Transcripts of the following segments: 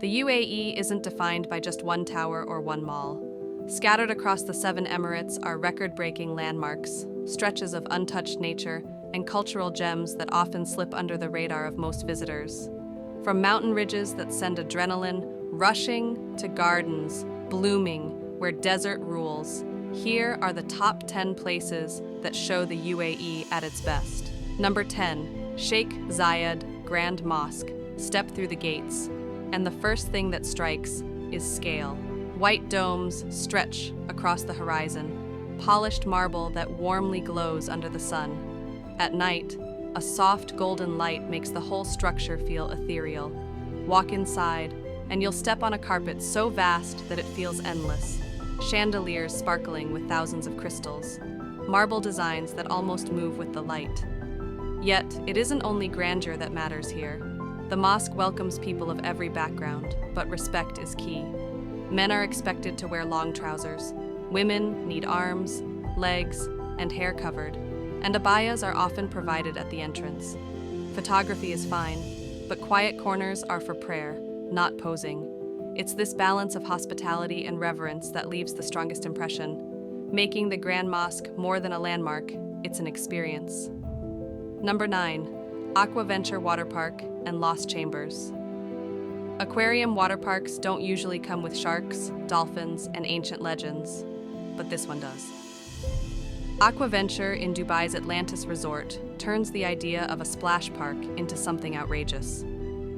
The UAE isn't defined by just one tower or one mall. Scattered across the 7 emirates are record-breaking landmarks, stretches of untouched nature, and cultural gems that often slip under the radar of most visitors. From mountain ridges that send adrenaline rushing to gardens blooming where desert rules, here are the top 10 places that show the UAE at its best. Number 10, Sheikh Zayed Grand Mosque. Step through the gates, and the first thing that strikes is scale. White domes stretch across the horizon, polished marble that warmly glows under the sun. At night, a soft golden light makes the whole structure feel ethereal. Walk inside, and you'll step on a carpet so vast that it feels endless. Chandeliers sparkling with thousands of crystals. Marble designs that almost move with the light. Yet, it isn't only grandeur that matters here. The mosque welcomes people of every background, but respect is key. Men are expected to wear long trousers. Women need arms, legs, and hair covered, and abayas are often provided at the entrance. Photography is fine, but quiet corners are for prayer, not posing. It's this balance of hospitality and reverence that leaves the strongest impression. Making the Grand Mosque more than a landmark, it's an experience. Number 9, Aquaventure Waterpark and Lost Chambers. Aquarium water parks don't usually come with sharks, dolphins, and ancient legends, but this one does. Aquaventure in Dubai's Atlantis resort turns the idea of a splash park into something outrageous.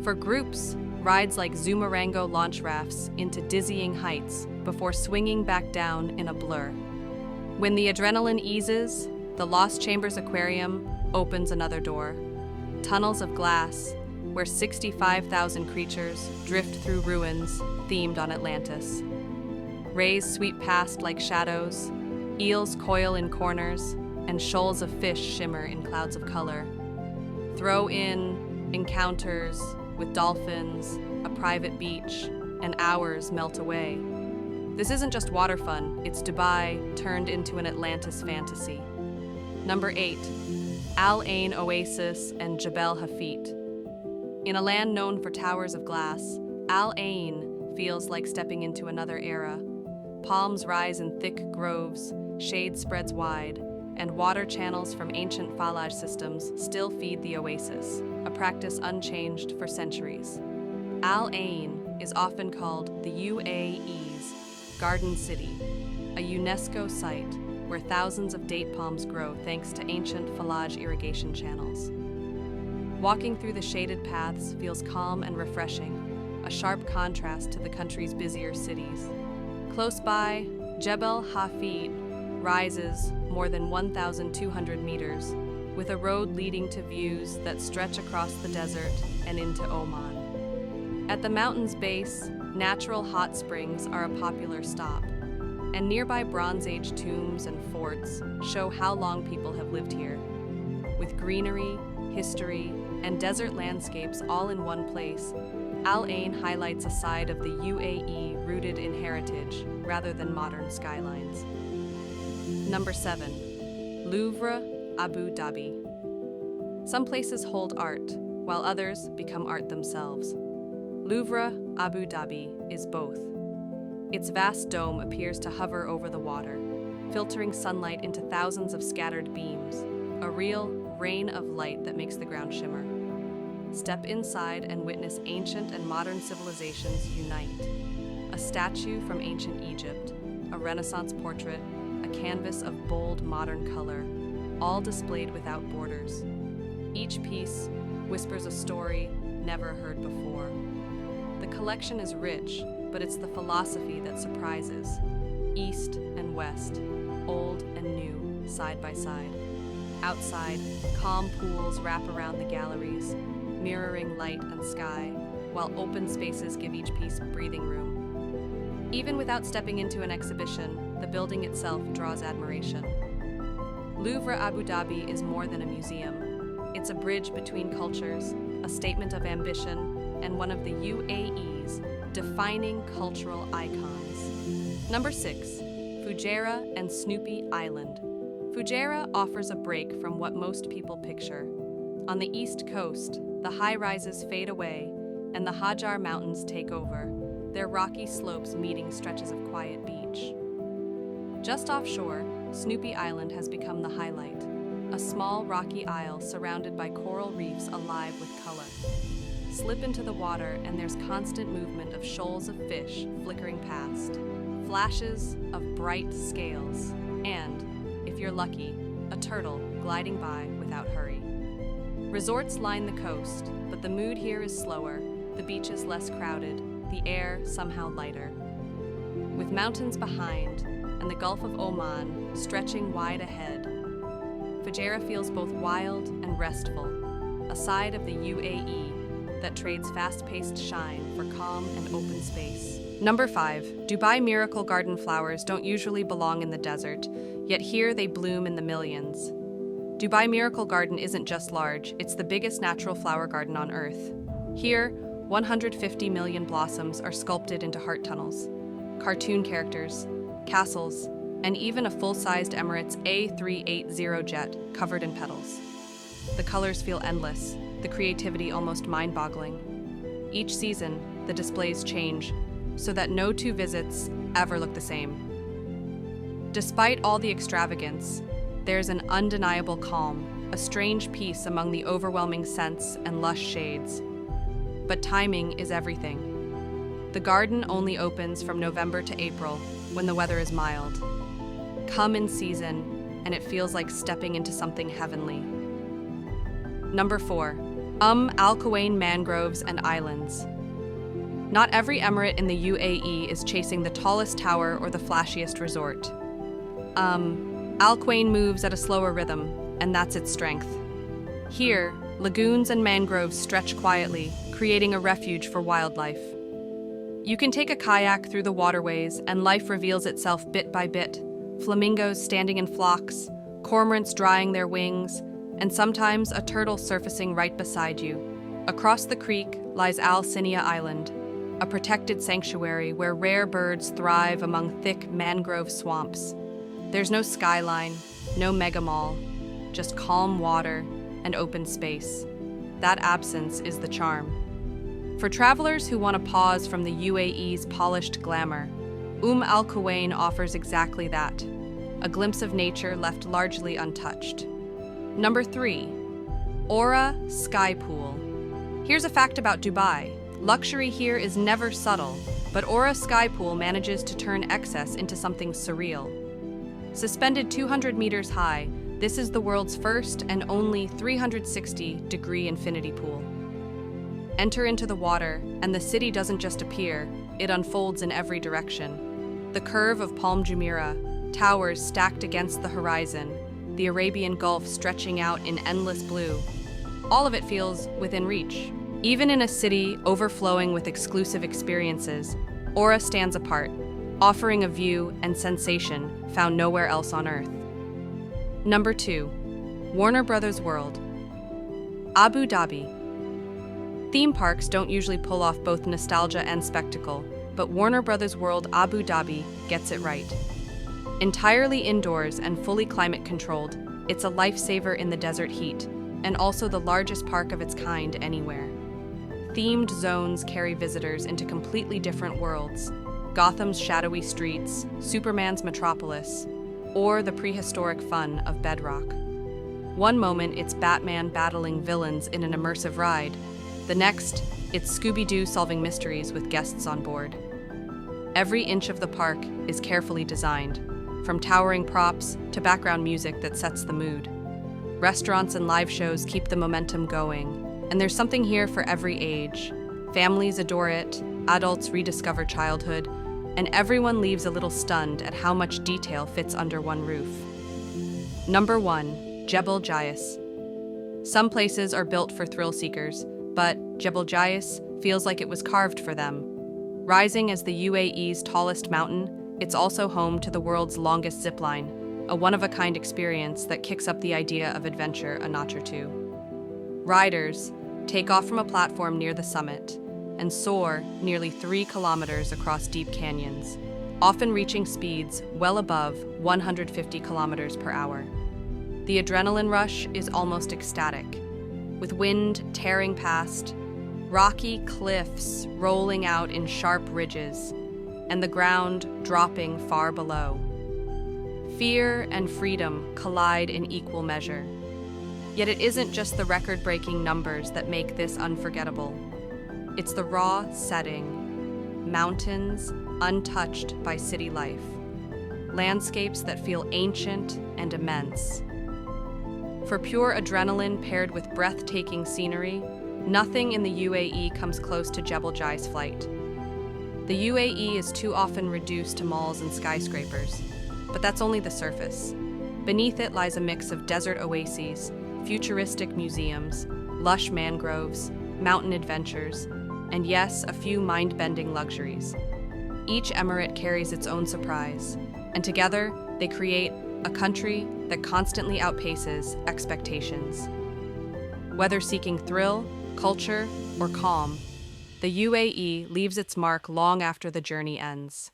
For groups, rides like Zoomarango launch rafts into dizzying heights before swinging back down in a blur. When the adrenaline eases, the Lost Chambers Aquarium opens another door. Tunnels of glass, where 65,000 creatures drift through ruins themed on Atlantis. Rays sweep past like shadows, eels coil in corners, and shoals of fish shimmer in clouds of color. Throw in encounters with dolphins, a private beach, and hours melt away. This isn't just water fun, it's Dubai turned into an Atlantis fantasy. Number 8, Al Ain Oasis and Jebel Hafeet. In a land known for towers of glass, Al Ain feels like stepping into another era. Palms rise in thick groves, shade spreads wide, and water channels from ancient falaj systems still feed the oasis, a practice unchanged for centuries. Al Ain is often called the UAE's Garden City, a UNESCO site where thousands of date palms grow thanks to ancient falaj irrigation channels. Walking through the shaded paths feels calm and refreshing, a sharp contrast to the country's busier cities. Close by, Jebel Hafeet rises more than 1,200 meters, with a road leading to views that stretch across the desert and into Oman. At the mountain's base, natural hot springs are a popular stop, and nearby Bronze Age tombs and forts show how long people have lived here. With greenery, history, and desert landscapes all in one place, Al Ain highlights a side of the UAE rooted in heritage rather than modern skylines. Number 7, Louvre, Abu Dhabi. Some places hold art, while others become art themselves. Louvre, Abu Dhabi is both. Its vast dome appears to hover over the water, filtering sunlight into thousands of scattered beams, a real rain of light that makes the ground shimmer. Step inside and witness ancient and modern civilizations unite. A statue from ancient Egypt, a Renaissance portrait, a canvas of bold modern color, all displayed without borders. Each piece whispers a story never heard before. The collection is rich, but it's the philosophy that surprises. East and West, old and new, side by side. Outside, calm pools wrap around the galleries, mirroring light and sky, while open spaces give each piece breathing room. Even without stepping into an exhibition, the building itself draws admiration. Louvre Abu Dhabi is more than a museum. It's a bridge between cultures, a statement of ambition, and one of the UAE's defining cultural icons. Number 6, Fujairah and Snoopy Island. Fujairah offers a break from what most people picture. On the east coast, the high-rises fade away, and the Hajar Mountains take over, their rocky slopes meeting stretches of quiet beach. Just offshore, Snoopy Island has become the highlight, a small rocky isle surrounded by coral reefs alive with color. Slip into the water and there's constant movement of shoals of fish flickering past, flashes of bright scales, and, if you're lucky, a turtle gliding by without hurry. Resorts line the coast, but the mood here is slower, the beaches less crowded, the air somehow lighter. With mountains behind and the Gulf of Oman stretching wide ahead, Fujairah feels both wild and restful, a side of the UAE that trades fast-paced shine for calm and open space. Number 5. Dubai Miracle Garden flowers don't usually belong in the desert, yet here they bloom in the millions. Dubai Miracle Garden isn't just large, it's the biggest natural flower garden on Earth. Here, 150 million blossoms are sculpted into heart tunnels, cartoon characters, castles, and even a full-sized Emirates A380 jet covered in petals. The colors feel endless, the creativity almost mind-boggling. Each season, the displays change, so that no two visits ever look the same. Despite all the extravagance, there's an undeniable calm, a strange peace among the overwhelming scents and lush shades. But timing is everything. The garden only opens from November to April, when the weather is mild. Come in season, and it feels like stepping into something heavenly. Number 4. Al Quwain Mangroves and Islands. Not every emirate in the UAE is chasing the tallest tower or the flashiest resort. Al Quwain moves at a slower rhythm, and that's its strength. Here, lagoons and mangroves stretch quietly, creating a refuge for wildlife. You can take a kayak through the waterways, and life reveals itself bit by bit. Flamingos standing in flocks, cormorants drying their wings, and sometimes a turtle surfacing right beside you. Across the creek lies Al Sinia Island, a protected sanctuary where rare birds thrive among thick mangrove swamps. There's no skyline, no mega mall, just calm water and open space. That absence is the charm. For travelers who want to pause from the UAE's polished glamour, Al Quwain offers exactly that, a glimpse of nature left largely untouched. Number 3. Aura Skypool. Here's a fact about Dubai. Luxury here is never subtle, but Aura Skypool manages to turn excess into something surreal. Suspended 200 meters high, this is the world's first and only 360-degree infinity pool. Enter into the water, and the city doesn't just appear, it unfolds in every direction. The curve of Palm Jumeirah, towers stacked against the horizon, the Arabian Gulf stretching out in endless blue. All of it feels within reach. Even in a city overflowing with exclusive experiences, Aura stands apart, offering a view and sensation found nowhere else on Earth. Number 2. Warner Brothers World. Abu Dhabi. Theme parks don't usually pull off both nostalgia and spectacle, but Warner Brothers World Abu Dhabi gets it right. Entirely indoors and fully climate-controlled, it's a lifesaver in the desert heat, and also the largest park of its kind anywhere. Themed zones carry visitors into completely different worlds: Gotham's shadowy streets, Superman's metropolis, or the prehistoric fun of Bedrock. One moment, it's Batman battling villains in an immersive ride. The next, it's Scooby-Doo solving mysteries with guests on board. Every inch of the park is carefully designed, from towering props to background music that sets the mood. Restaurants and live shows keep the momentum going, and there's something here for every age. Families adore it, adults rediscover childhood, and everyone leaves a little stunned at how much detail fits under one roof. Number 1. Jebel Jais. Some places are built for thrill seekers, but Jebel Jais feels like it was carved for them. Rising as the UAE's tallest mountain, it's also home to the world's longest zipline, a one-of-a-kind experience that kicks up the idea of adventure a notch or two. Riders take off from a platform near the summit and soar nearly 3 kilometers across deep canyons, often reaching speeds well above 150 kilometers per hour. The adrenaline rush is almost ecstatic. With wind tearing past, rocky cliffs rolling out in sharp ridges, and the ground dropping far below. Fear and freedom collide in equal measure. Yet it isn't just the record-breaking numbers that make this unforgettable. It's the raw setting, mountains untouched by city life, landscapes that feel ancient and immense. For pure adrenaline paired with breathtaking scenery, nothing in the UAE comes close to Jebel flight. The UAE is too often reduced to malls and skyscrapers, but that's only the surface. Beneath it lies a mix of desert oases, futuristic museums, lush mangroves, mountain adventures, and yes, a few mind-bending luxuries. Each emirate carries its own surprise, and together they create a country that constantly outpaces expectations. Whether seeking thrill, culture, or calm, the UAE leaves its mark long after the journey ends.